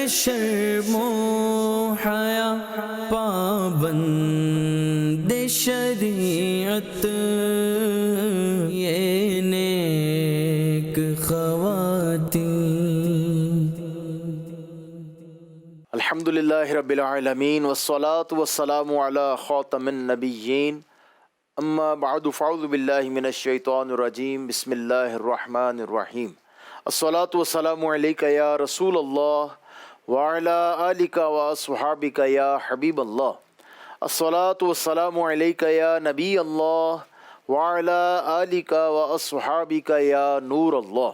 شرم و حیا پابند شریعت یہ نیک خواتین. الحمدللہ رب العالمین والصلاة والسلام علی خاتم النبیین اما بعد فاعوذ باللہ من الشیطان الرجیم بسم اللہ الرحمن الرحیم. الصلاة والسلام علیک یا رسول اللہ وعلی آلک واصحابک یا حبیب اللہ. الصلاة والسلام علیک یا نبی اللہ وعلی آلک واصحابک یا نور اللہ.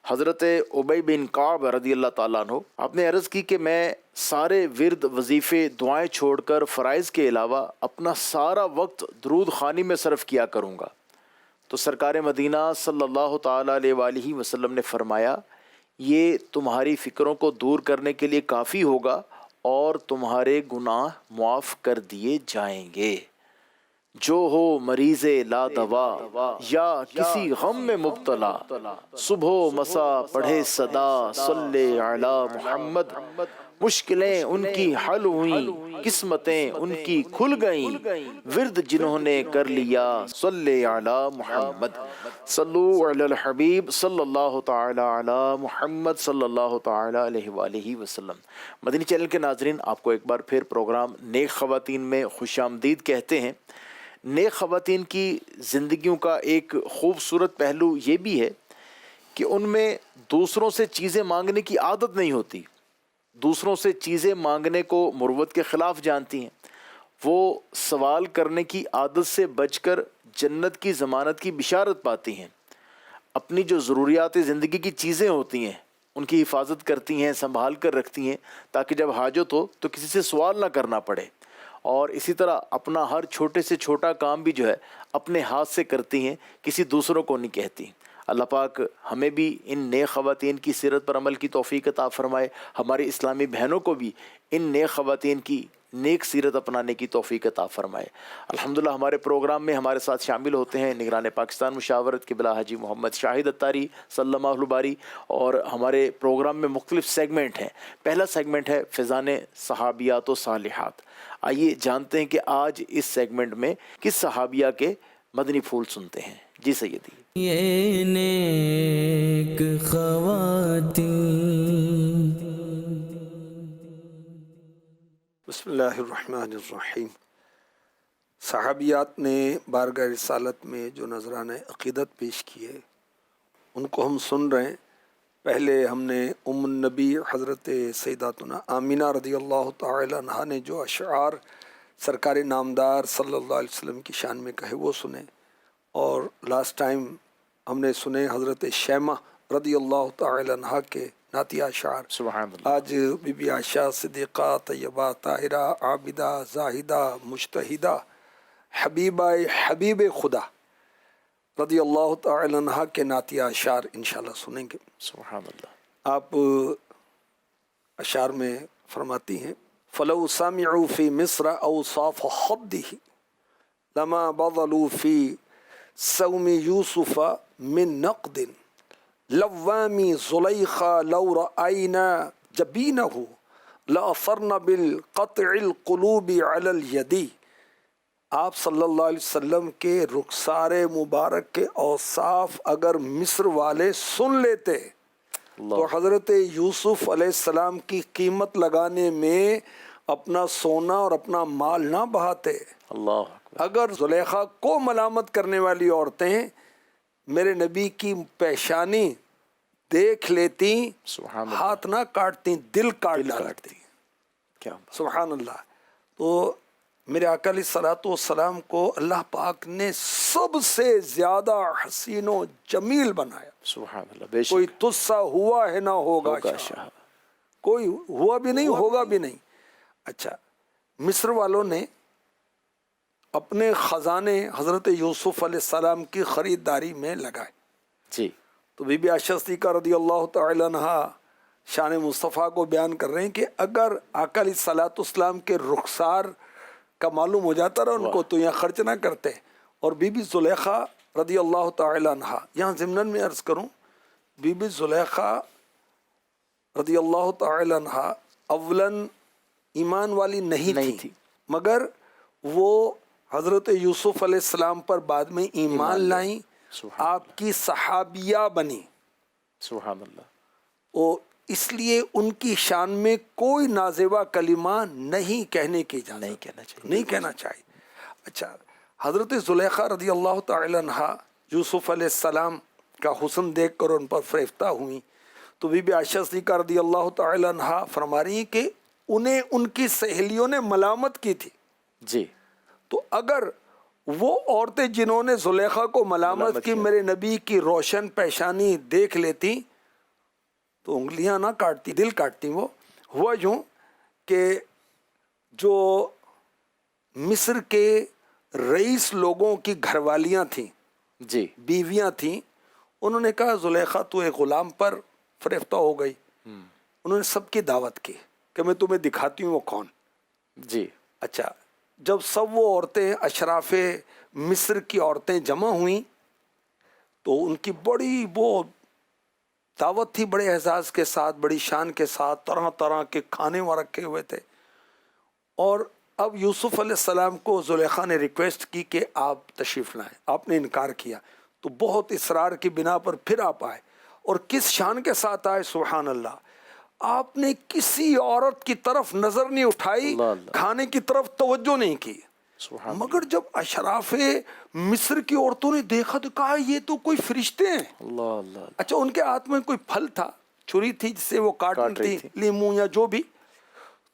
حضرت ابی بن کعب رضی اللہ تعالیٰ عنہ آپ نے عرض کی کہ میں سارے ورد وظیفے دعائیں چھوڑ کر فرائض کے علاوہ اپنا سارا وقت درود خوانی میں صرف کیا کروں گا. تو سرکار مدینہ صلی اللہ تعالیٰ علیہ وآلہ وسلم نے فرمایا یہ تمہاری فکروں کو دور کرنے کے لیے کافی ہوگا اور تمہارے گناہ معاف کر دیے جائیں گے. جو ہو مریض لا دوا یا کسی غم میں مبتلا صبح و مسا پڑھے صدا صلی علی محمد. مشکلیں ان کی حل ہوئیں قسمتیں ان کی کھل گئیں ورد جنہوں نے کر لیا صلی علی محمد. صلو علی الحبیب صلی اللہ تعالی علی محمد صلی اللہ تعالی علیہ وآلہ وسلم. مدنی چینل کے ناظرین آپ کو ایک بار پھر پروگرام نیک خواتین میں خوش آمدید کہتے ہیں. نیک خواتین کی زندگیوں کا ایک خوبصورت پہلو یہ بھی ہے کہ ان میں دوسروں سے چیزیں مانگنے کی عادت نہیں ہوتی. دوسروں سے چیزیں مانگنے کو مروت کے خلاف جانتی ہیں. وہ سوال کرنے کی عادت سے بچ کر جنت کی ضمانت کی بشارت پاتی ہیں. اپنی جو ضروریات زندگی کی چیزیں ہوتی ہیں ان کی حفاظت کرتی ہیں، سنبھال کر رکھتی ہیں تاکہ جب حاجت ہو تو کسی سے سوال نہ کرنا پڑے. اور اسی طرح اپنا ہر چھوٹے سے چھوٹا کام بھی جو ہے اپنے ہاتھ سے کرتی ہیں، کسی دوسروں کو نہیں کہتی. اللہ پاک ہمیں بھی ان نیک خواتین کی سیرت پر عمل کی توفیق عطا فرمائے. ہماری اسلامی بہنوں کو بھی ان نیک خواتین کی نیک سیرت اپنانے کی توفیق عطا فرمائے. الحمدللہ ہمارے پروگرام میں ہمارے ساتھ شامل ہوتے ہیں نگران پاکستان مشاورت قبلہ حاجی محمد شاہد اتاری صلی اللہ علیہ باری. اور ہمارے پروگرام میں مختلف سیگمنٹ ہیں. پہلا سیگمنٹ ہے فیضان صحابیات و صالحات. آئیے جانتے ہیں کہ آج اس سیگمنٹ میں کس صحابیہ کے مدنی پھول سنتے ہیں. جی سیدی. یہ نیک خواتین. بسم اللہ الرحمن الرحیم. صحابیات نے بارگاہ رسالت میں جو نذرانہ عقیدت پیش کیے ان کو ہم سن رہے ہیں. پہلے ہم نے ام النبی حضرت سیداتنا آمینہ رضی اللہ تعالی عنہا نے جو اشعار سرکار نامدار صلی اللہ علیہ وسلم کی شان میں کہے وہ سنے. اور لاسٹ ٹائم ہم نے سنے حضرت شیمہ رضی اللہ تعالی عنہا کے نعتیہ اشعار. سبحان اللہ. آج بی بی عائشہ صدیقہ طیبہ طاہرہ عابدہ زاہدہ مجتہدہ حبیبہ حبیب خدا رضی اللہ تعالی عنہ کے نعتیہ اشعار انشاءاللہ سنیں گے. سبحان اللہ. آپ اشعار میں فرماتی ہیں فلو سمعوا فی مصر اوصاف حدہ لما بذلوا فی صوم یوسف من نقد لوامی زلیخا لو رأینا جبینہ لأثرن بالقطع القلوب علی الیدی. آپ صلی اللہ علیہ وسلم کے رخسار مبارک کے اوصاف اگر مصر والے سن لیتے تو حضرت یوسف علیہ السلام کی قیمت لگانے میں اپنا سونا اور اپنا مال نہ بہاتے. اللہ اگر زلیخا کو ملامت کرنے والی عورتیں میرے نبی کی پیشانی دیکھ لیتی سبحان اللہ. ہاتھ نہ کاٹتی دل کاٹ ڈالتی. کیا سبحان اللہ. تو میرے آقا علیہ الصلوۃ والسلام کو اللہ پاک نے سب سے زیادہ حسین و جمیل بنایا. سبحان اللہ. بے شک کوئی تجھ سا ہوا ہے نہ ہوگا شاہ. کوئی ہوا بھی نہیں ہوگا بھی نہیں. اچھا مصر والوں نے اپنے خزانے حضرت یوسف علیہ السلام کی خریداری میں لگائے. جی. تو بی بی عائشہ صدیقہ رضی اللہ تعالی عنہا شان مصطفیٰ کو بیان کر رہے ہیں کہ اگر آقا علیہ الصلوۃ والسلام کے رخسار کا معلوم ہو جاتا رہا ان کو تو یہاں خرچ نہ کرتے. اور بی بی زلیخا رضی اللہ تعالی عنہا، یہاں ضمناً میں عرض کروں بی بی زلیخا رضی اللہ تعالی عنہا اولاً ایمان والی نہیں تھی مگر وہ حضرت یوسف علیہ السلام پر بعد میں ایمان لائیں، آپ کی صحابیہ بنی. سبحان اللہ. اور اس لیے ان کی شان میں کوئی نازیبہ کلمہ نہیں کہنے کی اجازت، نہیں کہنا چاہیے. اچھا، حضرت زلیخا رضی اللہ تعالی عنہا یوسف علیہ السلام کا حسن دیکھ کر ان پر فریفتہ ہوئیں تو بی بی عائشہ صدیقہ رضی اللہ تعالی عنہا فرما رہی ہیں کہ انہیں ان کی سہیلیوں نے ملامت کی تھی. جی. تو اگر وہ عورتیں جنہوں نے زلیخا کو ملامت کی میرے نبی کی روشن پیشانی دیکھ لیتی تو انگلیاں نہ کاٹتی، دل کاٹتی. وہ ہوا یوں کہ جو مصر کے رئیس لوگوں کی گھر والیاں تھیں، جی، بیویاں تھیں، انہوں نے کہا زلیخا تو ایک غلام پر فریفتہ ہو گئی. انہوں نے سب کی دعوت کی کہ میں تمہیں دکھاتی ہوں وہ کون. جی. اچھا، جب سب وہ عورتیں اشراف مصر کی عورتیں جمع ہوئیں تو ان کی بڑی وہ دعوت تھی، بڑے اعزاز کے ساتھ، بڑی شان کے ساتھ، طرح طرح کے کھانے وہاں رکھے ہوئے تھے. اور اب یوسف علیہ السلام کو زلیخا نے ریکویسٹ کی کہ آپ تشریف لائیں. آپ نے انکار کیا تو بہت اصرار کی بنا پر پھر آپ آئے. اور کس شان کے ساتھ آئے، سبحان اللہ. آپ نے کسی عورت کی طرف نظر نہیں اٹھائی، کھانے کی طرف توجہ نہیں کی. مگر جب اشراف مصر کی عورتوں نے دیکھا تو کہا یہ تو کوئی فرشتے ہیں. اللہ اللہ. اچھا، ان کے ہاتھ میں کوئی پھل تھا، چھری تھی جس سے وہ کاٹ رہی تھی، لیموں یا جو بھی.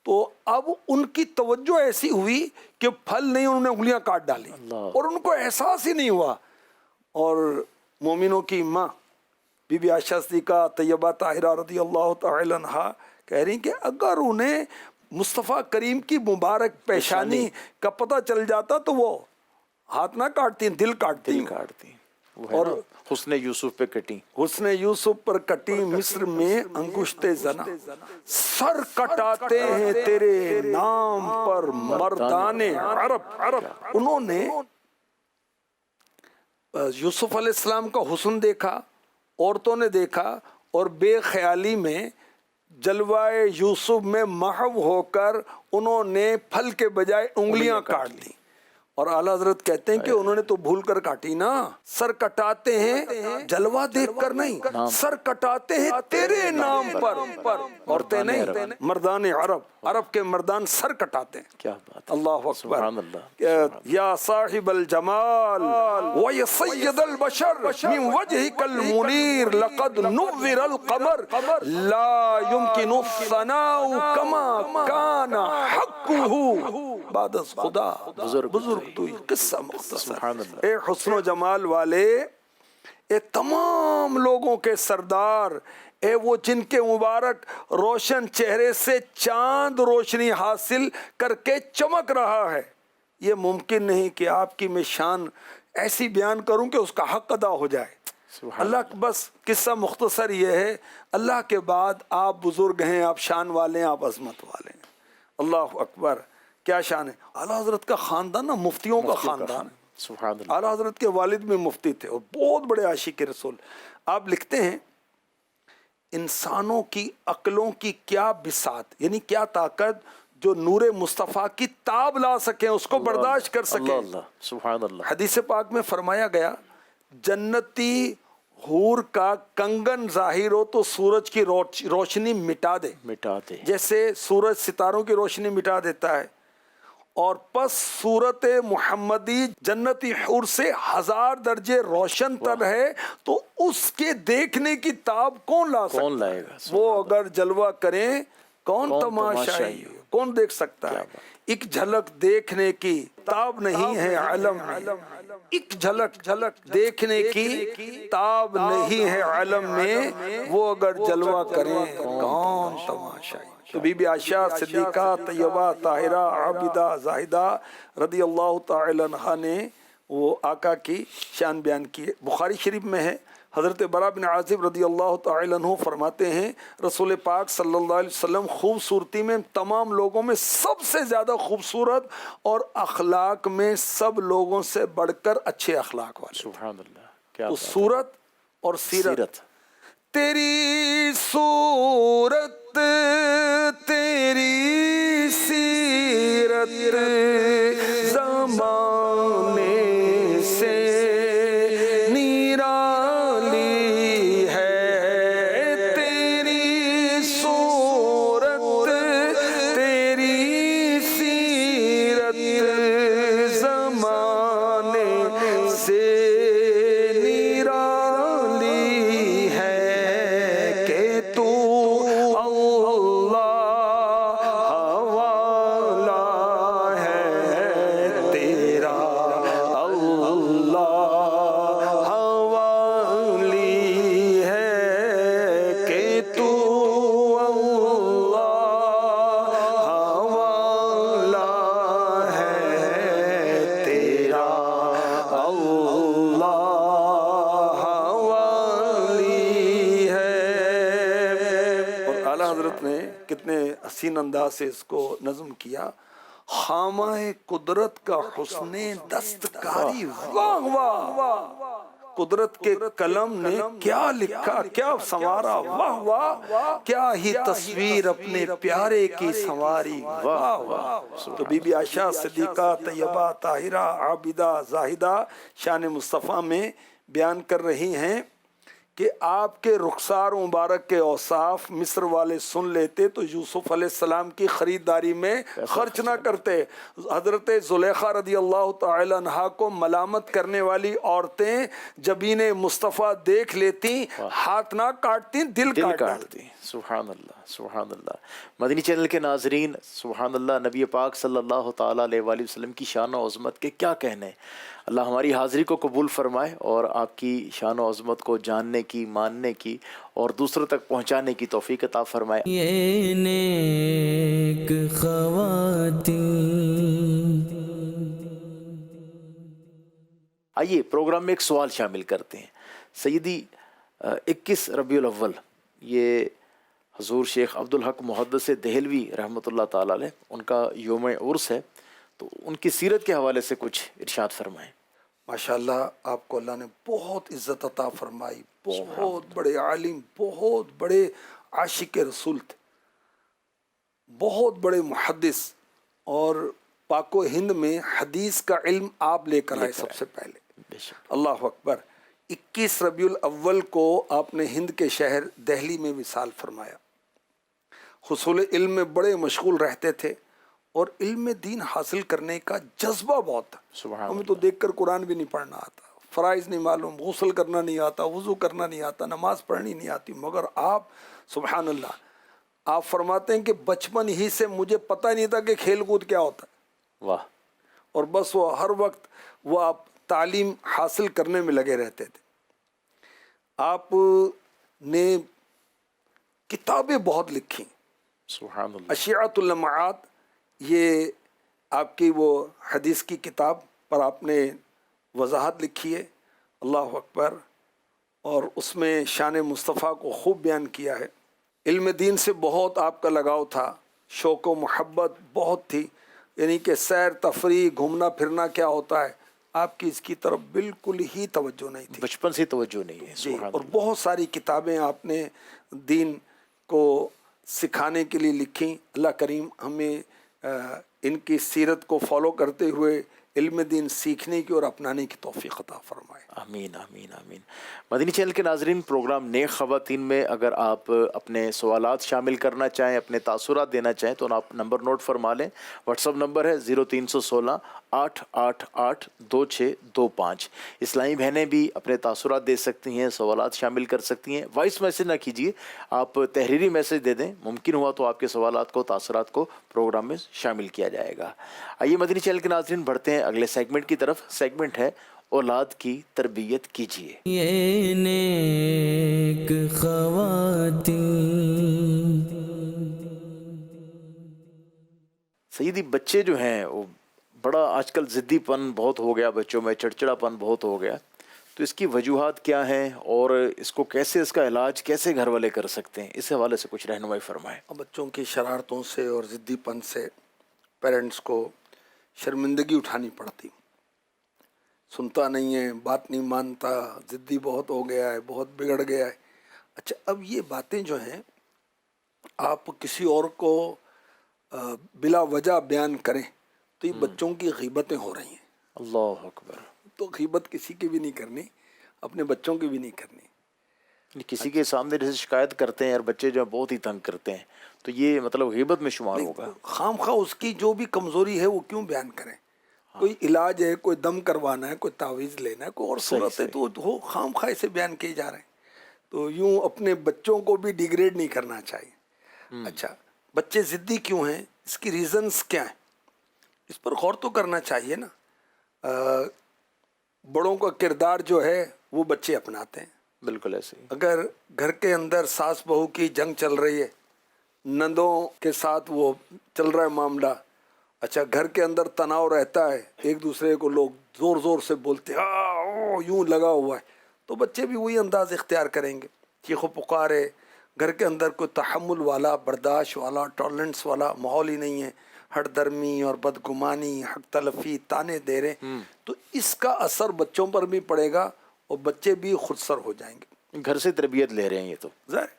تو اب ان کی توجہ ایسی ہوئی کہ پھل نہیں، انہوں نے انگلیاں کاٹ ڈالی اور ان کو احساس ہی نہیں ہوا. اور مومنوں کی ماں بی بی عائشہ صدیقہ طیبہ طاہرہ رضی اللہ تعالی عنہا کہہ رہی کہ اگر انہیں مصطفیٰ کریم کی مبارک پیشانی کا پتہ چل جاتا تو وہ ہاتھ نہ کاٹتی، دل کاٹتی. اور حسن یوسف پہ کٹی، حسن یوسف پر کٹی مصر میں انگشت زنا، سر کٹاتے ہیں تیرے نام پر مردان عرب. انہوں نے یوسف علیہ السلام کا حسن دیکھا، عورتوں نے دیکھا اور بے خیالی میں جلوہ یوسف میں محو ہو کر انہوں نے پھل کے بجائے انگلیاں کاٹ دی. اور اعلیٰ حضرت کہتے ہیں کہ انہوں نے تو بھول کر کاٹی نا. سر کٹاتے ہیں جلوہ دیکھ کر نہیں، سر کٹاتے ہیں تیرے نام پر. عورتیں نہیں، مردان عرب کے مردان سر کٹاتے ہیں. کیا بات. اللہ اکبر. یا صاحب الجمال و یا سید البشر من وجهك المنیر لقد نور القمر لا يمكن الثناء كما كان حقه بعد خدا. بزرگ تو قصہ مختصر. اے حسن و جمال والے، اے تمام لوگوں کے سردار، اے وہ جن کے مبارک روشن چہرے سے چاند روشنی حاصل کر کے چمک رہا ہے. یہ ممکن نہیں کہ آپ کی میں شان ایسی بیان کروں کہ اس کا حق ادا ہو جائے. اللہ، بس قصہ مختصر یہ ہے، اللہ کے بعد آپ بزرگ ہیں، آپ شان والے ہیں، آپ عظمت والے ہیں. اللہ اکبر. کیا شان ہے. اعلیٰ حضرت کا خاندان نا مفتیوں کا خاندان ہے. اعلیٰ حضرت کے والد بھی مفتی تھے اور بہت بڑے عاشق رسول. آپ لکھتے ہیں انسانوں کی عقلوں کی کیا بساط، یعنی کیا طاقت جو نور مصطفیٰ کی تاب لا سکیں، اس کو برداشت کر سکیں. سبحان اللہ. حدیث پاک میں فرمایا گیا جنتی حور کا کنگن ظاہر ہو تو سورج کی روشنی مٹا دے، جیسے سورج ستاروں کی روشنی مٹا دیتا ہے. اور پس صورت محمدی جنتی حور سے 1000 درجے روشن تر ہے تو اس کے دیکھنے کی تاب کون لا سکتا ہے؟ وہ اگر جلوہ کریں کون تماشائی، کون دیکھ سکتا ہے؟ ایک جھلک دیکھنے کی تاب نہیں ہے علم میں، ایک جھلک دیکھنے کی تاب نہیں ہے علم میں، وہ اگر جلوہ کریں کون تماشائی. تو بی بی عائشہ صدیقہ طیبہ طاہرہ عابدہ زاہدہ رضی اللہ تعالی عنہا نے وہ آقا کی شان بیان کی. بخاری شریف میں ہے، حضرت برا بن عازب رضی اللہ تعالی عنہ فرماتے ہیں رسول پاک صلی اللہ علیہ وسلم خوبصورتی میں تمام لوگوں میں سب سے زیادہ خوبصورت اور اخلاق میں سب لوگوں سے بڑھ کر اچھے اخلاق والے. سبحان اللہ. کیا صورت اور سیرت. تیری صورت اعلیٰ حضرت نے کتنے حسین انداز سے اس کو نظم کیا. خامہ قدرت کا حسن دستکاری، واہ واہ، قدرت کے قلم نے کیا لکھا، کیا سنوارا، واہ واہ، کیا ہی تصویر اپنے پیارے کی سنواری، واہ واہ. تو بی بی عائشہ صدیقہ طیبہ طاہرہ عابدہ زاہدہ شان مصطفیٰ میں بیان کر رہی ہیں کہ آپ کے رخسار مبارک کے اوصاف مصر والے سن لیتے تو یوسف علیہ السلام کی خریداری میں خرچ نہ کرتے. حضرت زلیخا رضی اللہ تعالی عنہا کو ملامت کرنے والی عورتیں جبین مصطفیٰ دیکھ لیتی ہاتھ نہ کاٹتی، دل کاٹتی. سبحان اللہ، سبحان اللہ. مدنی چینل کے ناظرین، سبحان اللہ، نبی پاک صلی اللہ تعالیٰ علیہ وآلہ وسلم کی شان و عظمت کے کیا کہنے. اللہ ہماری حاضری کو قبول فرمائے اور آپ کی شان و عظمت کو جاننے کی، ماننے کی اور دوسروں تک پہنچانے کی توفیق عطا فرمائے. یہ نیک خواتین. آئیے پروگرام میں ایک سوال شامل کرتے ہیں. سیدی 21 ربیع الاول یہ حضور شیخ عبدالحق محدث دہلوی رحمۃ اللہ تعالی علیہ ان کا یوم عرس ہے، تو ان کی سیرت کے حوالے سے کچھ ارشاد فرمائیں. ماشاءاللہ آپ کو اللہ نے بہت عزت عطا فرمائی، بہت بڑے عالم، بہت بڑے عاشق رسول تھے، بہت بڑے محدث، اور پاک و ہند میں حدیث کا علم آپ لے کر آئے سب سے پہلے. اللہ اکبر. 21 ربیع الاول کو آپ نے ہند کے شہر دہلی میں وصال فرمایا. حصول علم میں بڑے مشغول رہتے تھے اور علم دین حاصل کرنے کا جذبہ بہت تھا. ہمیں تو دیکھ کر قرآن بھی نہیں پڑھنا آتا، فرائض نہیں معلوم، غسل کرنا نہیں آتا، وضو کرنا نہیں آتا، نماز پڑھنی نہیں آتی، مگر آپ سبحان اللہ آپ فرماتے ہیں کہ بچپن ہی سے مجھے پتہ نہیں تھا کہ کھیل کود کیا ہوتا ہے. واہ. اور بس وہ ہر وقت وہ آپ تعلیم حاصل کرنے میں لگے رہتے تھے. آپ نے کتابیں بہت لکھی. سبحان اللہ. اشیعۃ اللمعات یہ آپ کی وہ حدیث کی کتاب پر آپ نے وضاحت لکھی ہے. اللہ اکبر. اور اس میں شان مصطفیٰ کو خوب بیان کیا ہے. علم دین سے بہت آپ کا لگاؤ تھا، شوق و محبت بہت تھی، یعنی کہ سیر تفریح گھومنا پھرنا کیا ہوتا ہے آپ کی اس کی طرف بالکل ہی توجہ نہیں تھی، بچپن سے توجہ نہیں ہے. جی. اور بہت ساری کتابیں آپ نے دین کو سکھانے کے لیے لکھی. اللہ کریم ہمیں ان کی سیرت کو فالو کرتے ہوئے علم دین سیکھنے کی اور اپنانے کی توفیق عطا فرمائے. آمین آمین آمین. مدنی چینل کے ناظرین، پروگرام نیک خواتین میں اگر آپ اپنے سوالات شامل کرنا چاہیں، اپنے تاثرات دینا چاہیں تو آپ نمبر نوٹ فرما لیں. واٹس اپ نمبر ہے 0316 888 2625. اسلامی بہنیں بھی اپنے تاثرات دے سکتی ہیں، سوالات شامل کر سکتی ہیں. وائس میسج نہ کیجیے، آپ تحریری میسج دے دیں، ممکن ہوا تو آپ کے سوالات کو، تاثرات کو پروگرام میں شامل کیا جائے گا. آئیے مدنی چینل کے ناظرین بڑھتے ہیں اگلے سیگمنٹ کی طرف. سیگمنٹ ہے اولاد کی تربیت کیجیے. یہ نیک خواتین. سیدی بچے جو ہیں وہ بڑا آج کل ضدی پن بہت ہو گیا، بچوں میں چڑچڑا پن بہت ہو گیا، تو اس کی وجوہات کیا ہیں اور اس کو کیسے، اس کا علاج کیسے گھر والے کر سکتے ہیں، اس حوالے سے کچھ رہنمائی فرمائیں. بچوں کی شرارتوں سے اور ضدی پن سے پیرنٹس کو شرمندگی اٹھانی پڑتی. سنتا نہیں ہے، بات نہیں مانتا، ضدی بہت ہو گیا ہے، بہت بگڑ گیا ہے. اچھا، اب یہ باتیں جو ہیں آپ کسی اور کو بلا وجہ بیان کریں تو یہ بچوں کی غیبتیں ہو رہی ہیں. اللہ اکبر. تو غیبت کسی کی بھی نہیں کرنی، اپنے بچوں کی بھی نہیں کرنی. کسی کے سامنے جیسے شکایت کرتے ہیں اور بچے جو بہت ہی تنگ کرتے ہیں تو یہ مطلب غیبت میں شمار ہوگا. خام خواہ اس کی جو بھی کمزوری ہے وہ کیوں بیان کریں. کوئی علاج ہے، کوئی دم کروانا ہے، کوئی تعویذ لینا ہے، کوئی اور صورت ہے تو وہ خام خواہ سے بیان کیے جا رہے ہیں. تو یوں اپنے بچوں کو بھی ڈیگریڈ نہیں کرنا چاہیے. اچھا، بچے ضدی کیوں ہیں، اس کی ریزنز کیا ہیں، اس پر غور تو کرنا چاہیے نا. بڑوں کا کردار جو ہے وہ بچے اپناتے ہیں. بالکل ایسے ہی. اگر گھر کے اندر ساس بہو کی جنگ چل رہی ہے، نندوں کے ساتھ وہ چل رہا ہے معاملہ، اچھا گھر کے اندر تناؤ رہتا ہے، ایک دوسرے کو لوگ زور زور سے بولتے ہیں، یوں لگا ہوا ہے، تو بچے بھی وہی انداز اختیار کریں گے. چیخ و پکار ہے، گھر کے اندر کوئی تحمل والا، برداشت والا، ٹالرنس والا ماحول ہی نہیں ہے، ہٹ درمی اور بدگمانی، حق تلفی، تانے دے رہے، تو اس کا اثر بچوں پر بھی پڑے گا اور بچے بھی خود سر ہو جائیں گے۔ گھر سے تربیت لے رہے ہیں یہ تو۔ ظاہر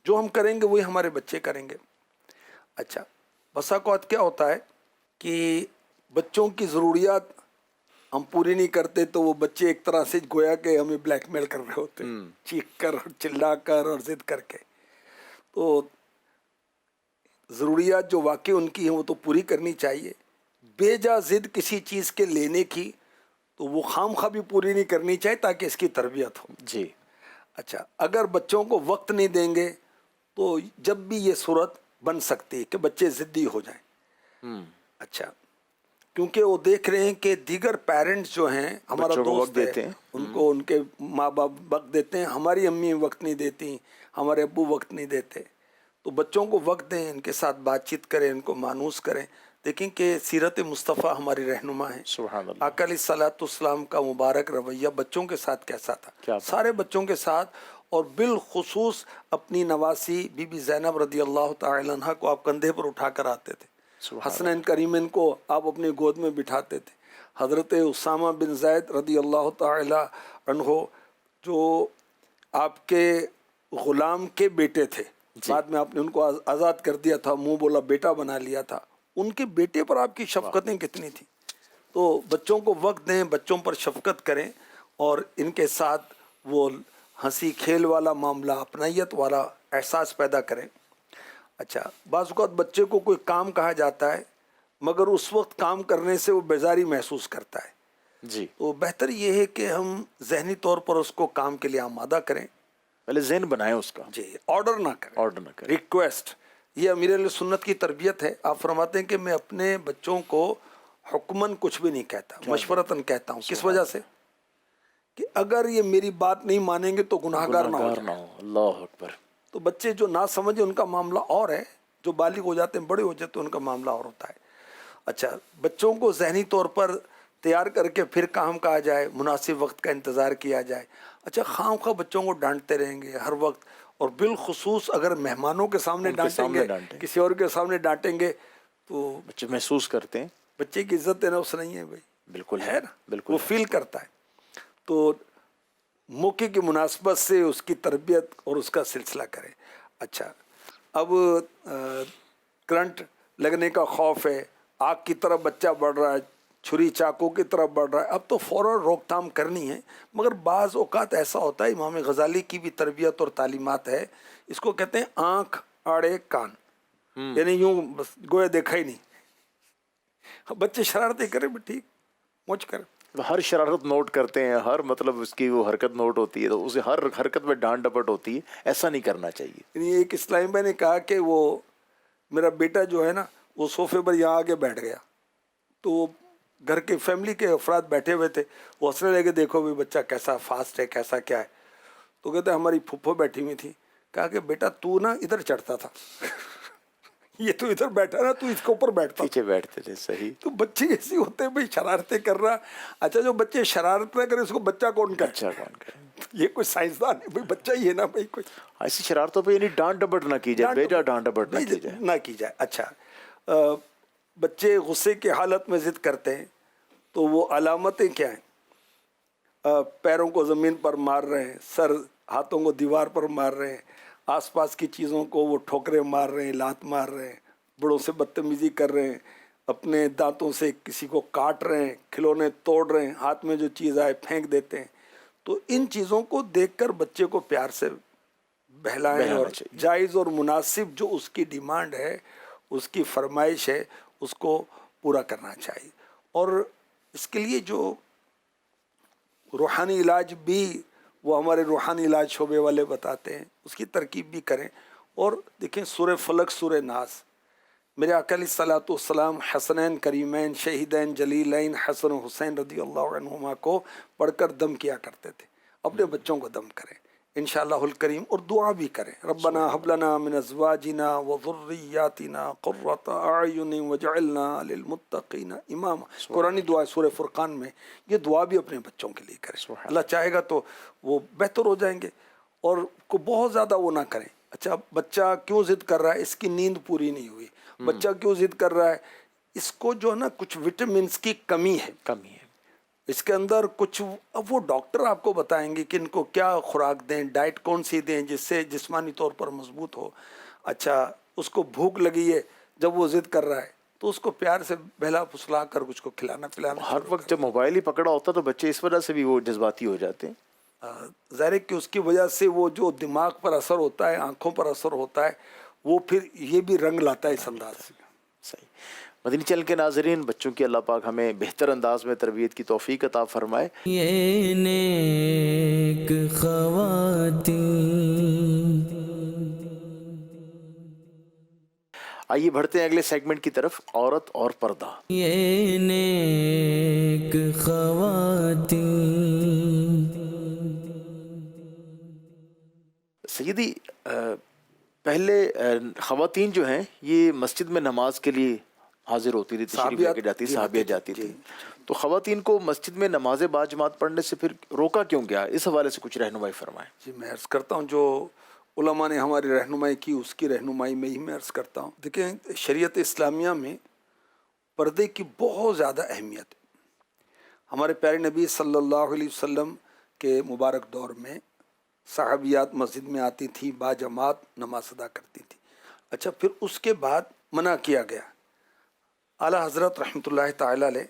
جو ہم کریں گے وہی ہمارے بچے کریں گے۔ اچھا، بسا اوقات کیا ہوتا ہے کہ بچوں کی ضروریات ہم پوری نہیں کرتے تو وہ بچے ایک طرح سے گویا کہ ہمیں بلیک میل کر رہے ہوتے ہیں، چیخ کر اور چلا کر اور ضد کر کے۔ تو ضروریات جو واقعی ان کی ہیں وہ تو پوری کرنی چاہیے، بے جا ضد کسی چیز کے لینے کی تو وہ خام خواہ بھی پوری نہیں کرنی چاہیے تاکہ اس کی تربیت ہو۔ جی اچھا، اگر بچوں کو وقت نہیں دیں گے تو جب بھی یہ صورت بن سکتی ہے کہ بچے ضدی ہو جائیں۔ اچھا، کیونکہ وہ دیکھ رہے ہیں کہ دیگر پیرنٹس جو ہیں، ہمارا بچوں کو وقت دوست ہے، دیتے ہیں، ان کو ان کے ماں باپ وقت دیتے ہیں، ہماری امی وقت نہیں دیتی، ہمارے ابو وقت نہیں دیتے، تو بچوں کو وقت دیں، ان کے ساتھ بات چیت کریں، ان کو مانوس کریں۔ دیکھیں کہ سیرت مصطفیٰ ہماری رہنما ہے، سبحان اللہ، آقا علیہ الصلوۃ والسلام کا مبارک رویہ بچوں کے ساتھ کیسا تھا، کیا بات۔ سارے بچوں کے ساتھ، اور بالخصوص اپنی نواسی بی بی زینب رضی اللہ تعالی عنہ کو آپ کندھے پر اٹھا کر آتے تھے، سبحان حسنین کریمین کو آپ اپنی گود میں بٹھاتے تھے، حضرت اسامہ بن زید رضی اللہ تعالی عنہ جو آپ کے غلام کے بیٹے تھے، بعد میں آپ نے ان کو آزاد کر دیا تھا، منہ بولا بیٹا بنا لیا تھا، ان کے بیٹے پر آپ کی شفقتیں کتنی تھیں۔ تو بچوں کو وقت دیں، بچوں پر شفقت کریں اور ان کے ساتھ وہ ہنسی کھیل والا معاملہ، اپنائیت والا احساس پیدا کریں۔ اچھا، بعض اوقات بچے کو کوئی کام کہا جاتا ہے مگر اس وقت کام کرنے سے وہ بیزاری محسوس کرتا ہے، جی، تو بہتر یہ ہے کہ ہم ذہنی طور پر اس کو کام کے لیے آمادہ کریں، پہلے ذہن بنائیں اس کا، جی، آرڈر نہ کریں، آرڈر نہ کریں۔ ریکویسٹ۔ یہ امیر علیہ سنت کی تربیت ہے۔ آپ فرماتے ہیں کہ میں اپنے بچوں کو حکماً کچھ بھی نہیں کہتا، مشورتاً کہتا ہوں۔ کس وجہ سے؟ کہ اگر یہ میری بات نہیں مانیں گے تو گناہ گار نہ ہو گناہگار نہ جائیں۔ ہو، اللہ اکبر۔ تو بچے جو نہ سمجھے ان کا معاملہ اور ہے، جو بالغ ہو جاتے ہیں، بڑے ہو جاتے ہیں، ان کا معاملہ اور ہوتا ہے۔ اچھا، بچوں کو ذہنی طور پر تیار کر کے پھر کام کہا جائے، مناسب وقت کا انتظار کیا جائے۔ اچھا، خواہ خواہ بچوں کو ڈانٹتے رہیں گے ہر وقت، اور بالخصوص اگر مہمانوں کے سامنے ان کے ڈانٹیں سامنے گے، ڈانٹیں، کسی اور کے سامنے ڈانٹیں گے تو بچے محسوس کرتے ہیں، بچے کی عزت نفس نہیں ہے بھائی، بالکل ہے نا، بالکل وہ فیل کرتا ہے۔ تو موقع کی مناسبت سے اس کی تربیت اور اس کا سلسلہ کریں۔ اچھا، اب کرنٹ لگنے کا خوف ہے، آگ کی طرف بچہ بڑھ رہا ہے، چھری چاقو کی طرف بڑھ رہا ہے، اب تو فوراً روک تھام کرنی ہے، مگر بعض اوقات ایسا ہوتا ہے، امام غزالی کی بھی تربیت اور تعلیمات ہے، اس کو کہتے ہیں آنکھ آڑے کان، یعنی یوں بس گویا دیکھا ہی نہیں۔ بچے شرارتیں کریں بھی ٹھیک، موچ کریں، ہر شرارت نوٹ کرتے ہیں، ہر مطلب اس کی وہ حرکت نوٹ ہوتی ہے، تو اسے ہر حرکت میں ڈانٹ ڈپٹ ہوتی ہے، ایسا نہیں کرنا چاہیے۔ یعنی ایک اسلامی بھائی نے کہا کہ وہ میرا بیٹا جو ہے نا، وہ صوفے پر یہاں آگے بیٹھ گیا، تو وہ گھر کے فیملی کے افراد بیٹھے ہوئے تھے، وہ ہنسنے لگے، دیکھو بھی بچہ کیسا فاسٹ ہے، کیسا کیا ہے، تو کہتے ہماری پھپھو بیٹھی ہوئی تھی، کہا کہ بیٹا تو نا ادھر چڑھتا تھا، یہ تو ادھر بیٹھا نا، تو اس کے اوپر بیٹھتا تھا۔ پیچھے بیٹھتے تھے، صحیح۔ تو بچے ایسے ہوتے ہیں بھائی، شرارتیں کر رہا۔ اچھا، جو بچے شرارت نہ کرے اس کو بچہ کون کہے؟ بچہ کون کرے؟ یہ کوئی سائنسدان ہے بھائی، بچہ ہی ہے نا بھائی کوئی۔ ایسی شرارتوں پہ یعنی ڈانٹ ڈپٹ نہ کی جائے، بیجا ڈانٹ ڈپٹ نہ کی جائے، نہ کی جائے۔ اچھا، بچے غصے کی حالت میں ضد کرتے ہیں تو وہ علامتیں کیا ہیں؟ پیروں کو زمین پر مار رہے ہیں، سر ہاتھوں کو دیوار پر مار رہے ہیں، آس پاس کی چیزوں کو وہ ٹھوکریں مار رہے ہیں، لات مار رہے ہیں، بڑوں سے بدتمیزی کر رہے ہیں، اپنے دانتوں سے کسی کو کاٹ رہے ہیں، کھلونے توڑ رہے ہیں، ہاتھ میں جو چیز آئے پھینک دیتے ہیں۔ تو ان چیزوں کو دیکھ کر بچے کو پیار سے بہلائیں اور جائز اور مناسب جو اس کی ڈیمانڈ ہے، اس کی فرمائش ہے، اس کو پورا کرنا چاہیے۔ اور اس کے لیے جو روحانی علاج بھی وہ ہمارے روحانی علاج شعبے والے بتاتے ہیں، اس کی ترکیب بھی کریں۔ اور دیکھیں سورہ فلق، سورہ ناس، میرے آقا علیہ الصلوۃ والسلام حسنین کریمین شہیدین جلیلین حسن و حسین رضی اللہ عنہما کو پڑھ کر دم کیا کرتے تھے۔ اپنے بچوں کو دم کریں انشاءاللہ الکریم، اور دعا بھی کریں، ربنا ہب لنا من ازواجنا وذریاتنا قرۃ اعین واجعلنا للمتقین اماما۔ قرآنی دعا سورہ فرقان میں، یہ دعا بھی اپنے بچوں کے لیے کریں، اللہ چاہے گا تو وہ بہتر ہو جائیں گے۔ اور کو بہت زیادہ وہ نہ کریں اچھا بچہ کیوں ضد کر رہا ہے؟ اس کی نیند پوری نہیں ہوئی. بچہ کیوں ضد کر رہا ہے؟ اس کو جو ہے نا کچھ وٹامنس کی کمی ہے، اس کے اندر کچھ. اب وہ ڈاکٹر آپ کو بتائیں گے کہ ان کو کیا خوراک دیں، ڈائٹ کون سی دیں جس سے جسمانی طور پر مضبوط ہو. اچھا اس کو بھوک لگی ہے، جب وہ ضد کر رہا ہے تو اس کو پیار سے بہلا پھسلا کر کچھ کو کھلانا پلانا. ہر وقت جب موبائل ہی پکڑا ہوتا تو بچے اس وجہ سے بھی وہ جذباتی ہو جاتے ہیں. ظاہر ہے کہ اس کی وجہ سے وہ جو دماغ پر اثر ہوتا ہے، آنکھوں پر اثر ہوتا ہے، وہ پھر یہ بھی رنگ لاتا ہے اس انداز سے. صحیح. مدنی چینل کے ناظرین، بچوں کی اللہ پاک ہمیں بہتر انداز میں تربیت کی توفیق عطا فرمائے. یہ نیک خواتین. آئیے بڑھتے ہیں اگلے سیگمنٹ کی طرف، عورت اور پردہ. یہ نیک خواتین. سیدی پہلے خواتین جو ہیں یہ مسجد میں نماز کے لیے حاضر ہوتی تھی، تشریف لے کے جاتی، صحابیہ جاتی تھی. تو خواتین کو مسجد میں نماز باجماعت پڑھنے سے پھر روکا کیوں گیا؟ اس حوالے سے کچھ رہنمائی فرمائیں. جی میں عرض کرتا ہوں، جو علماء نے ہماری رہنمائی کی اس کی رہنمائی میں ہی میں عرض کرتا ہوں. دیکھیں شریعت اسلامیہ میں پردے کی بہت زیادہ اہمیت ہے. ہمارے پیارے نبی صلی اللہ علیہ وسلم کے مبارک دور میں صحابیات مسجد میں آتی تھیں، باجماعت نماز ادا کرتی تھیں. اچھا پھر اس کے بعد منع کیا گیا. اعلیٰ حضرت رحمۃ اللہ تعالی علیہ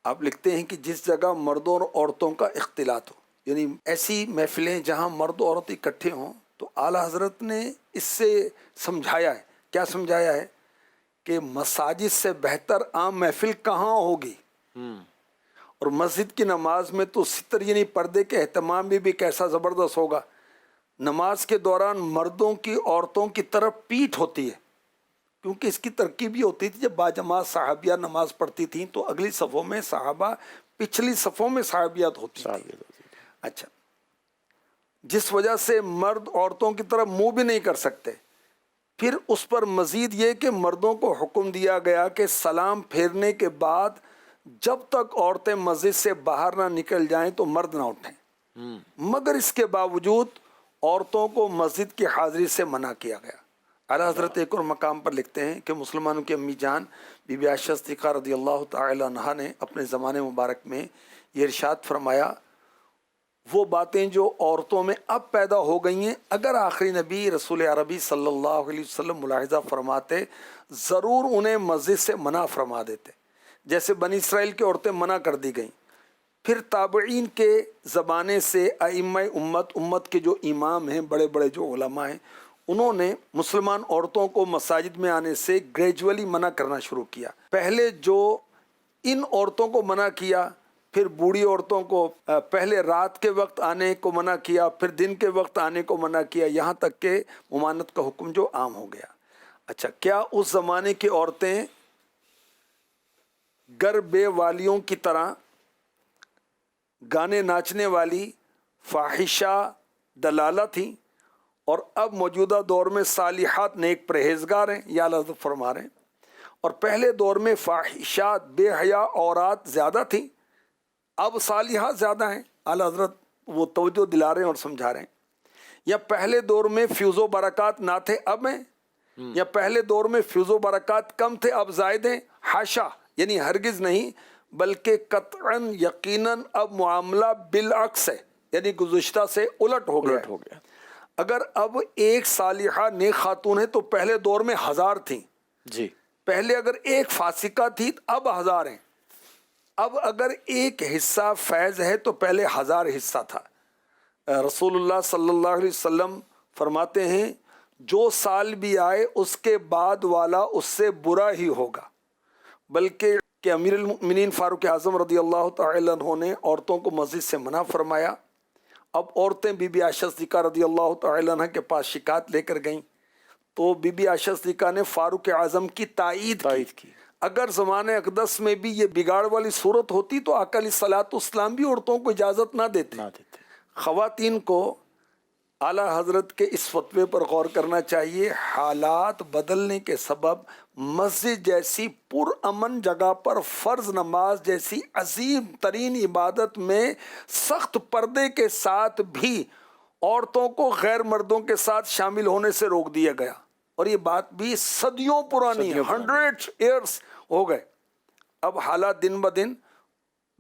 آپ لکھتے ہیں کہ جس جگہ مردوں اور عورتوں کا اختلاط ہو، یعنی ایسی محفلیں جہاں مرد و عورت اکٹھے ہوں، تو اعلیٰ حضرت نے اس سے سمجھایا ہے. کیا سمجھایا ہے؟ کہ مساجد سے بہتر عام محفل کہاں ہوگی. اور مسجد کی نماز میں تو ستر یعنی پردے کے اہتمام بھی کیسا زبردست ہوگا. نماز کے دوران مردوں کی عورتوں کی طرف پیٹھ ہوتی ہے، کیونکہ اس کی ترکیب یہ ہوتی تھی جب باجماعت صحابیہ نماز پڑھتی تھیں تو اگلی صفوں میں صحابہ، پچھلی صفوں میں صحابیات ہوتی تھیں. اچھا جس وجہ سے مرد عورتوں کی طرف منہ بھی نہیں کر سکتے. پھر اس پر مزید یہ کہ مردوں کو حکم دیا گیا کہ سلام پھیرنے کے بعد جب تک عورتیں مسجد سے باہر نہ نکل جائیں تو مرد نہ اٹھیں. مگر اس کے باوجود عورتوں کو مسجد کی حاضری سے منع کیا گیا. اعلیٰ حضرت ایک اور مقام پر لکھتے ہیں کہ مسلمانوں کی امی جان بی بی عائشہ صدیقہ رضی اللہ تعالی عنہا نے اپنے زمانے مبارک میں یہ ارشاد فرمایا، وہ باتیں جو عورتوں میں اب پیدا ہو گئی ہیں اگر آخری نبی رسول عربی صلی اللہ علیہ وسلم ملاحظہ فرماتے ضرور انہیں مسجد سے منع فرما دیتے، جیسے بنی اسرائیل کی عورتیں منع کر دی گئیں. پھر تابعین کے زمانے سے ائمہ امت کے جو امام ہیں، بڑے بڑے جو علماء ہیں، انہوں نے مسلمان عورتوں کو مساجد میں آنے سے گریجولی منع کرنا شروع کیا. پہلے جو ان عورتوں کو منع کیا، پھر بوڑھی عورتوں کو پہلے رات کے وقت آنے کو منع کیا، پھر دن کے وقت آنے کو منع کیا، یہاں تک کہ ممانعت کا حکم جو عام ہو گیا. اچھا کیا اس زمانے کی عورتیں گر بے والیوں کی طرح گانے ناچنے والی فاحشہ دلالہ تھیں، اور اب موجودہ دور میں صالحات نیک پرہیزگار ہیں؟ یا اللہ فرما رہے ہیں. اور پہلے دور میں فاحشات بے حیا عورات زیادہ تھیں، اب صالحات زیادہ ہیں. اعلیٰ حضرت وہ توجہ دلا رہے ہیں اور سمجھا رہے ہیں. یا پہلے دور میں فیض و برکات نہ تھے اب ہیں، یا پہلے دور میں فیض و برکات کم تھے اب زائد ہیں؟ حاشا، یعنی ہرگز نہیں، بلکہ قطعاً یقیناً اب معاملہ بالعکس ہے، یعنی گزشتہ سے الٹ ہو گیا. اگر اب ایک صالحہ نیک خاتون ہے تو پہلے دور میں 1000 تھیں. جی پہلے اگر ایک فاسقہ تھی اب 1000 ہیں. اب اگر ایک حصہ فیض ہے تو پہلے 1000 حصہ تھا. رسول اللہ صلی اللہ علیہ وسلم فرماتے ہیں جو سال بھی آئے اس کے بعد والا اس سے برا ہی ہوگا. بلکہ کہ امیر المؤمنین فاروق اعظم رضی اللہ تعالی عنہ نے عورتوں کو مسجد سے منع فرمایا. اب عورتیں بی بی عائشہ صدیقہ رضی اللہ تعالی عنہ کے پاس شکایت لے کر گئیں تو بی بی عائشہ صدیقہ نے فاروق اعظم کی تائید کی. اگر زمانے اقدس میں بھی یہ بگاڑ والی صورت ہوتی تو آقا علیہ الصلوۃ والسلام بھی عورتوں کو اجازت نہ دیتے. خواتین کو اعلیٰ حضرت کے اس فتوے پر غور کرنا چاہیے. حالات بدلنے کے سبب مسجد جیسی پرامن جگہ پر فرض نماز جیسی عظیم ترین عبادت میں سخت پردے کے ساتھ بھی عورتوں کو غیر مردوں کے ساتھ شامل ہونے سے روک دیا گیا، اور یہ بات بھی صدیوں پرانی ہے، 100 ایئرس ہو گئے. اب حالات دن بدن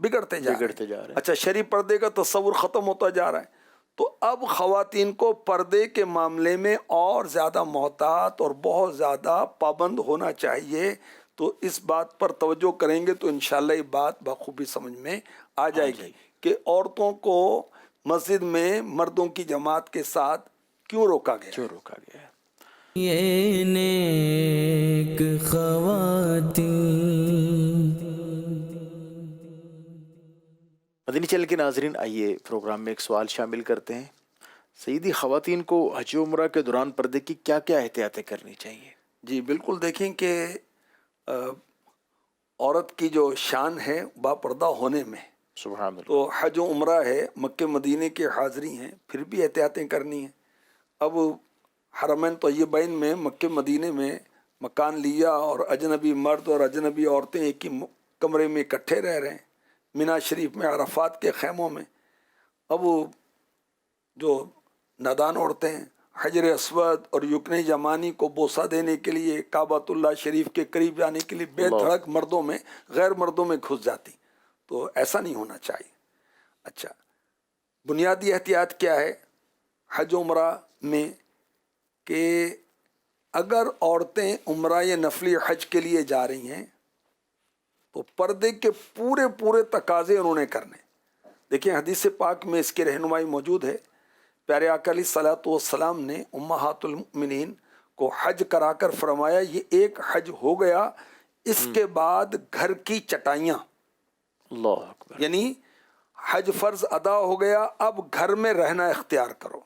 بگڑتے جا رہے ہیں. اچھا، شرعی پردے کا تصور ختم ہوتا جا رہا ہے، تو اب خواتین کو پردے کے معاملے میں اور زیادہ محتاط اور بہت زیادہ پابند ہونا چاہیے. تو اس بات پر توجہ کریں گے تو انشاءاللہ یہ بات بخوبی سمجھ میں آ جائے گی کہ عورتوں کو مسجد میں مردوں کی جماعت کے ساتھ کیوں روکا گیا. یہ نیک خواتین. مدنی چینل کے ناظرین، آئیے پروگرام میں ایک سوال شامل کرتے ہیں. سیدی، خواتین کو حج و عمرہ کے دوران پردے کی کیا کیا احتیاطیں کرنی چاہیے؟ جی بالکل، دیکھیں کہ عورت کی جو شان ہے با پردہ ہونے میں، سبحان اللہ. تو حج و عمرہ ہے، مکہ مدینے کے حاضری ہیں، پھر بھی احتیاطیں کرنی ہیں. اب حرمین طیبین میں مکہ مدینے میں مکان لیا اور اجنبی مرد اور اجنبی عورتیں ایک ہی کمرے میں اکٹھے رہ رہے ہیں، مینا شریف میں عرفات کے خیموں میں. اب جو نادان عورتیں ہیں حجر اسود اور یکن یمانی کو بوسہ دینے کے لیے کعبۃ اللہ شریف کے قریب جانے کے لیے بے دھڑک مردوں میں غیر مردوں میں گھس جاتی. تو ایسا نہیں ہونا چاہیے. اچھا، بنیادی احتیاط کیا ہے حج و عمرہ میں؟ کہ اگر عورتیں عمرہ یا نفلی حج کے لیے جا رہی ہیں تو پردے کے پورے تقاضے انہوں نے کرنے. دیکھیں حدیث پاک میں اس کی رہنمائی موجود ہے. پیارے آقا علیہ الصلوۃ والسلام نے امہات المؤمنین کو حج کرا کر فرمایا یہ ایک حج ہو گیا، اس کے بعد گھر کی چٹائیاں، اللہ اکبر، یعنی حج فرض ادا ہو گیا، اب گھر میں رہنا اختیار کرو.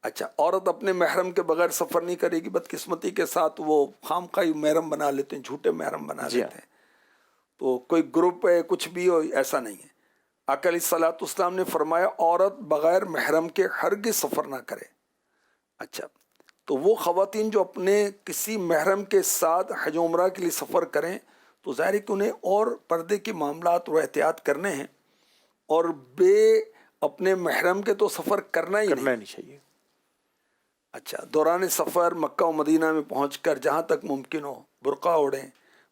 اچھا، عورت اپنے محرم کے بغیر سفر نہیں کرے گی. بدقسمتی کے ساتھ وہ خامخواہی محرم بنا لیتے ہیں، جھوٹے محرم بنا لیتے ہیں. تو کوئی گروپ ہے کچھ بھی ہو، ایسا نہیں ہے. آقا علیہ الصلوۃ والسلام نے فرمایا عورت بغیر محرم کے ہرگز سفر نہ کرے. اچھا، تو وہ خواتین جو اپنے کسی محرم کے ساتھ حج و عمرہ کے لیے سفر کریں تو ظاہر ہے کہ انہیں اور پردے کے معاملات اور احتیاط کرنے ہیں، اور بے اپنے محرم کے تو سفر کرنا ہی نہیں چاہیے. اچھا، دوران سفر مکہ و مدینہ میں پہنچ کر جہاں تک ممکن ہو برقع اوڑھیں.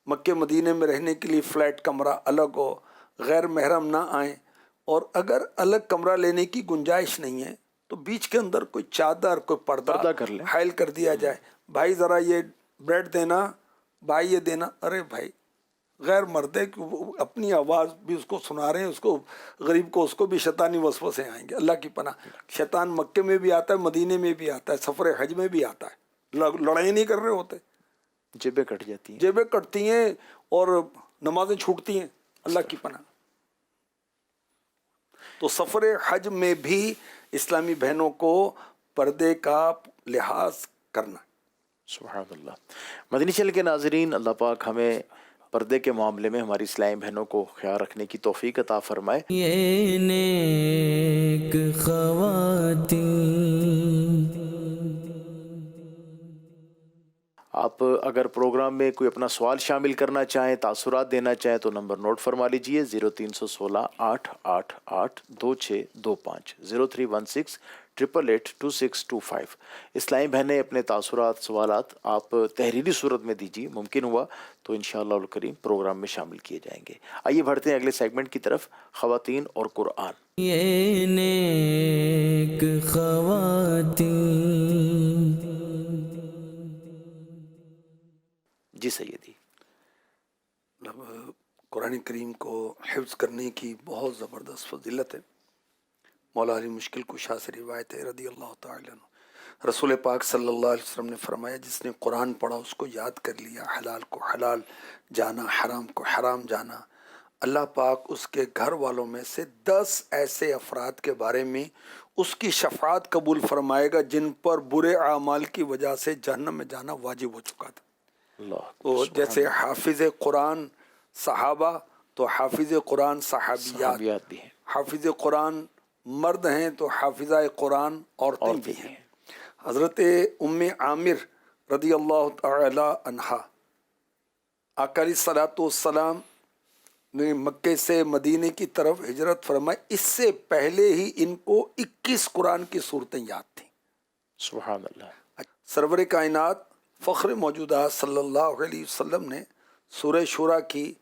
مکہ مدینہ میں رہنے کے لیے فلیٹ کمرہ الگ ہو، غیر محرم نہ آئیں، اور اگر الگ کمرہ لینے کی گنجائش نہیں ہے تو بیچ کے اندر کوئی چادر کوئی پردہ کر لیں، حائل کر دیا جائے. بھائی ذرا یہ بریڈ دینا، بھائی یہ دینا. ارے بھائی غیر مرد ہے کہ اپنی آواز بھی اس کو سنا رہے ہیں، اس کو غریب کو اس کو بھی شیطانی وسوسے آئیں گے. اللہ کی پناہ، شیطان مکے میں بھی آتا ہے، مدینے میں بھی آتا ہے، سفر حج میں بھی آتا ہے. لڑائی نہیں کر رہے ہوتے، جیبیں کٹ جاتی ہیں، جیبیں کٹتی ہیں اور نمازیں چھوٹتی ہیں. اللہ کی پناہ. تو سفر حج میں بھی اسلامی بہنوں کو پردے کا لحاظ کرنا. سبحان اللہ. مدنی چینل کے ناظرین، اللہ پاک ہمیں پردے کے معاملے میں ہماری اسلامی بہنوں کو خیال رکھنے کی توفیق عطا فرمائے. یہ نیک خواتین. آپ اگر پروگرام میں کوئی اپنا سوال شامل کرنا چاہیں، تاثرات دینا چاہیں تو نمبر نوٹ فرما لیجئے 0316 888 2625 0316 888 اسلامی بہنیں اپنے تاثرات، سوالات آپ تحریری صورت میں دیجیے. ممکن ہوا تو انشاءاللہ الکریم پروگرام میں شامل کیے جائیں گے. آئیے بڑھتے ہیں اگلے سیگمنٹ کی طرف، خواتین اور قرآن. یہ نیک خواتین. جی سیدی. قرآن کریم کو حفظ کرنے کی بہت زبردست فضیلت ہے. مولا علی مشکل کشا سے روایت ہے رضی اللہ تعالیٰ عنہ، رسول پاک صلی اللہ علیہ وسلم نے فرمایا جس نے قرآن پڑھا، اس کو یاد کر لیا، حلال کو حلال جانا، حرام کو حرام جانا، اللہ پاک اس کے گھر والوں میں سے 10 ایسے افراد کے بارے میں اس کی شفاعت قبول فرمائے گا جن پر برے اعمال کی وجہ سے جہنم میں جانا واجب ہو چکا تھا. تو جیسے حافظ قرآن صحابہ، تو حافظ قرآن صحابیات بھی ہیں. حافظ قرآن مرد ہیں تو حافظہ قرآن عورتیں بھی ہیں. حضرت ام عامر رضی اللہ تعالی عنہا، آقا علیہ الصلوۃ والسلام نے مکے سے مدینے کی طرف ہجرت فرمائی، اس سے پہلے ہی ان کو 21 قرآن کی صورتیں یاد تھیں۔ سبحان اللہ۔ سرور کائنات فخر موجودہ صلی اللہ علیہ وسلم نے سورہ شورا کی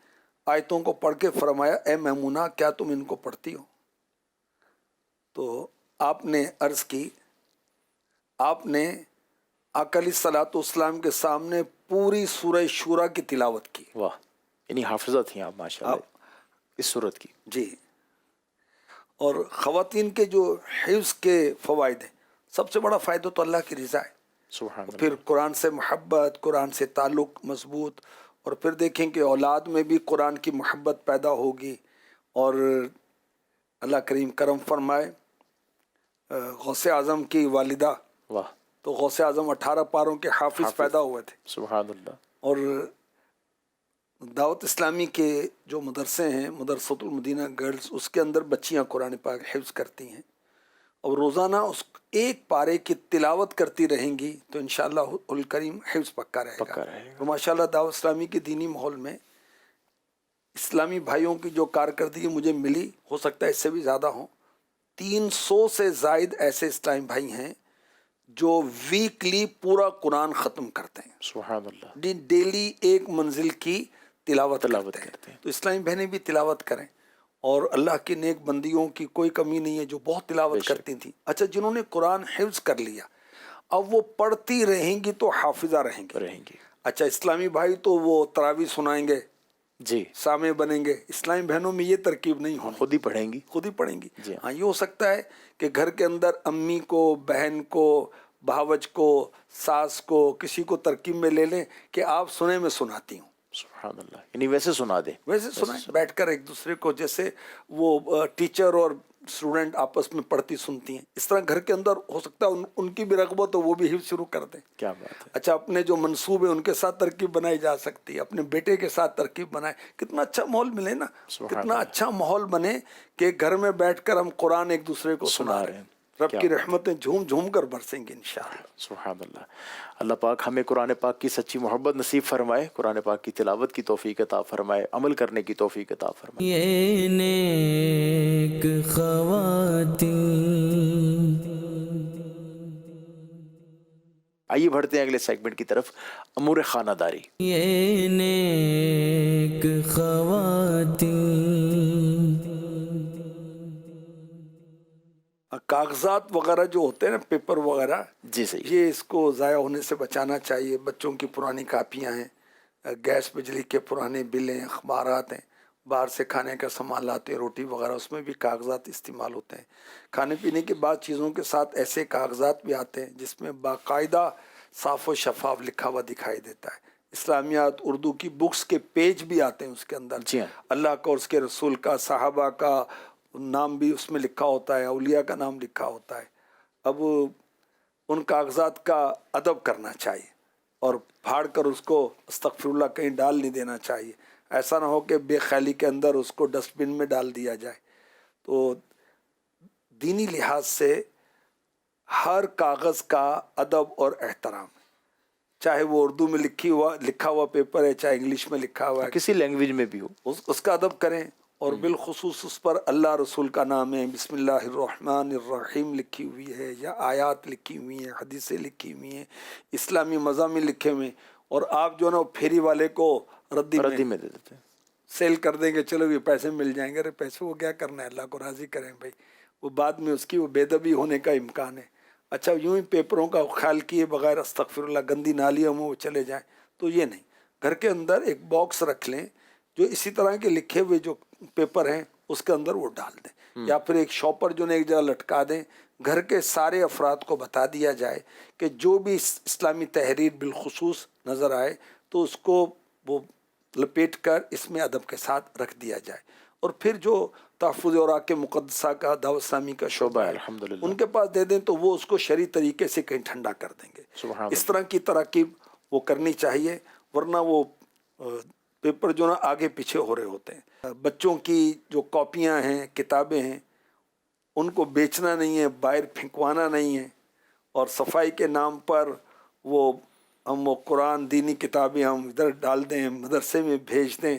آیتوں کو پڑھ کے فرمایا، اے میمونہ کیا تم ان کو پڑھتی ہو؟ تو آپ نے عرض کی، آپ نے آقا علیہ الصلوۃ والسلام کے سامنے پوری سورہ شورا کی تلاوت کی۔ واہ، یعنی حافظہ تھیں آپ ماشاءاللہ اس صورت کی۔ جی، اور خواتین کے جو حفظ کے فوائد ہیں، سب سے بڑا فائدہ تو اللہ کی رضا ہے، سبحان اللہ۔ پھر قرآن سے محبت، قرآن سے تعلق مضبوط، اور پھر دیکھیں کہ اولاد میں بھی قرآن کی محبت پیدا ہوگی، اور اللہ کریم کرم فرمائے غوث اعظم کی والدہ، واہ، تو غوث اعظم 18 پاروں کے حافظ پیدا ہوئے تھے، سبحان اللہ۔ اور دعوت اسلامی کے جو مدرسے ہیں، مدرسۃ المدینہ گرلز، اس کے اندر بچیاں قرآن پاک حفظ کرتی ہیں، اور روزانہ اس ایک پارے کی تلاوت کرتی رہیں گی تو انشاءاللہ الکریم حفظ پکا رہے گا۔ تو ماشاءاللہ دعوت اسلامی کے دینی ماحول میں اسلامی بھائیوں کی جو کارکردگی مجھے ملی، ہو سکتا ہے اس سے بھی زیادہ ہوں، 300 سے زائد ایسے اسلامی بھائی ہیں جو ویکلی پورا قرآن ختم کرتے ہیں، سبحان اللہ۔ ڈیلی ایک منزل کی تلاوت تلاوت کرتے کرتے ہیں۔ ہیں۔ تو اسلامی بہنیں بھی تلاوت کریں، اور اللہ کی نیک بندیوں کی کوئی کمی نہیں ہے جو بہت تلاوت بے شک۔ کرتی تھیں۔ اچھا، جنہوں نے قرآن حفظ کر لیا، اب وہ پڑھتی رہیں گی تو حافظہ رہیں گی۔ اچھا، اسلامی بھائی تو وہ تراویح سنائیں گے، جی، سامع بنیں گے، اسلامی بہنوں میں یہ ترکیب نہیں ہونی، خود ہی پڑھیں گی۔ خود ہی پڑھیں گی۔ جی ہاں، یہ ہو سکتا ہے کہ گھر کے اندر امی کو، بہن کو، بھاوج کو، ساس کو، کسی کو ترکیب میں لے لیں کہ آپ سنیں، میں سناتی ہوں، سبحان اللہ، یعنی ویسے سنا دیں، ویسے سنائیں بیٹھ کر ایک دوسرے کو، جیسے وہ ٹیچر اور اسٹوڈنٹ آپس میں پڑھتی سنتی ہیں، اس طرح گھر کے اندر ہو سکتا ہے ان کی بھی رغبت ہو، وہ بھی حفظ شروع کر دیں۔ کیا بات ہے۔ اچھا، اپنے جو منصوبے ان کے ساتھ ترکیب بنائی جا سکتی ہے، اپنے بیٹے کے ساتھ ترکیب بنائے، کتنا اچھا ماحول ملے نا، کتنا اچھا ماحول بنے کہ گھر میں بیٹھ کر ہم قرآن ایک دوسرے کو سنا رہے ہیں، رب کی رحمتیں جھوم جھوم کر برسیں گی انشاءاللہ۔ سبحان اللہ۔ اللہ پاک ہمیں قرآن پاک کی سچی محبت نصیب فرمائے، قرآن پاک کی تلاوت کی توفیق عطا فرمائے، عمل کرنے کی توفیق عطا فرمائے۔ یہ نیک خواتین، آئیے بڑھتے ہیں اگلے سیگمنٹ کی طرف، امور خانہ داری۔ یہ نیک خواتین، کاغذات وغیرہ جو ہوتے ہیں نا، پیپر وغیرہ، جی صحیح۔ یہ اس کو ضائع ہونے سے بچانا چاہیے۔ بچوں کی پرانی کاپیاں ہیں، گیس بجلی کے پرانے بل ہیں، اخبارات ہیں، باہر سے کھانے کا سامان لاتے ہیں، روٹی وغیرہ، اس میں بھی کاغذات استعمال ہوتے ہیں۔ کھانے پینے کے بعد چیزوں کے ساتھ ایسے کاغذات بھی آتے ہیں جس میں باقاعدہ صاف و شفاف لکھا ہوا دکھائی دیتا ہے۔ اسلامیات اردو کی بکس کے پیج بھی آتے ہیں، اس کے اندر جی ہاں۔ اللہ کا اور اس کے رسول کا، صحابہ کا نام بھی اس میں لکھا ہوتا ہے، اولیاء کا نام لکھا ہوتا ہے۔ اب ان کاغذات کا ادب کرنا چاہیے، اور پھاڑ کر اس کو استغفر اللہ کہیں ڈال نہیں دینا چاہیے۔ ایسا نہ ہو کہ بے خیالی کے اندر اس کو ڈسٹ بن میں ڈال دیا جائے۔ تو دینی لحاظ سے ہر کاغذ کا ادب اور احترام، چاہے وہ اردو میں لکھا ہوا پیپر ہے، چاہے انگلش میں لکھا ہوا ہے، کسی لینگویج میں بھی ہو، اس کا ادب کریں، اور بالخصوص اس پر اللہ رسول کا نام ہے، بسم اللہ الرحمن الرحیم لکھی ہوئی ہے، یا آیات لکھی ہوئی ہیں، حدیثیں لکھی ہوئی ہیں، اسلامی مضامین لکھے ہوئے ہیں، اور آپ جو نا پھیری والے کو ردی میں دے دیتے ہیں۔ سیل کر دیں گے، چلو یہ پیسے مل جائیں گے۔ ارے پیسے وہ کیا کرنا ہے، اللہ کو راضی کریں بھائی، وہ بعد میں اس کی وہ بے ادبی ہونے کا امکان ہے۔ اچھا، یوں ہی پیپروں کا خیال کیے بغیر استغفر اللہ گندی نالیوں میں وہ چلے جائیں، تو یہ نہیں۔ گھر کے اندر ایک باکس رکھ لیں جو اسی طرح کے لکھے ہوئے جو پیپر ہیں اس کے اندر وہ ڈال دیں، یا پھر ایک شاپر جو ایک جگہ لٹکا دیں۔ گھر کے سارے افراد کو بتا دیا جائے کہ جو بھی اسلامی تحریر بالخصوص نظر آئے تو اس کو وہ لپیٹ کر اس میں ادب کے ساتھ رکھ دیا جائے۔ اور پھر جو تحفظ اوراق مقدسہ کا دعوت اسلامی کا شعبہ ہے، الحمدللہ، ان کے پاس دے دیں تو وہ اس کو شرعی طریقے سے کہیں ٹھنڈا کر دیں گے۔ سبحان اس طرح کی تراکیب وہ کرنی چاہیے، ورنہ وہ پیپر جو نا آگے پیچھے ہو رہے ہوتے ہیں۔ بچوں کی جو کاپیاں ہیں، کتابیں ہیں، ان کو بیچنا نہیں ہے، باہر پھینکوانا نہیں ہے، اور صفائی کے نام پر وہ قرآن دینی کتابیں ہم ادھر ڈال دیں، مدرسے میں بھیج دیں،